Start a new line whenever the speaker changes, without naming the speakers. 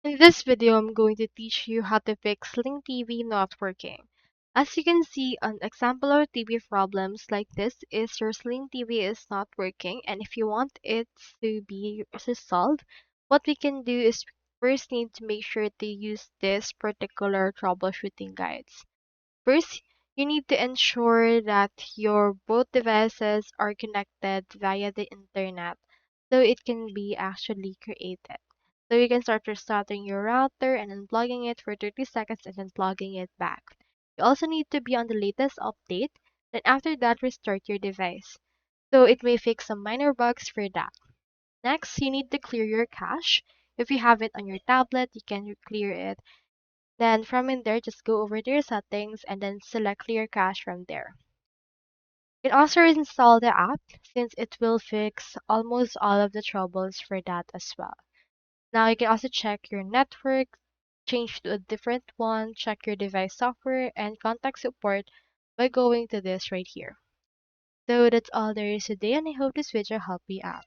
In this video, I'm going to teach you how to fix Sling TV not working. As you can see, an example of TV problems like this is your Sling TV is not working, and if you want it to be resolved, what we can do is first need to make sure to use this particular troubleshooting guides. First, you need to ensure that your both devices are connected via the internet so it can be actually created. So you can start restarting your router and unplugging it for 30 seconds and then plugging it back. You also need to be on the latest update, then after that restart your device. So it may fix some minor bugs for that. Next, you need to clear your cache. If you have it on your tablet, you can clear it. Then from in there, just go over to your settings and then select clear cache from there. You can also install the app since it will fix almost all of the troubles for that as well. Now you can also check your network, change to a different one, check your device software, and contact support by going to this right here. So that's all there is today, and I hope this video helped you out.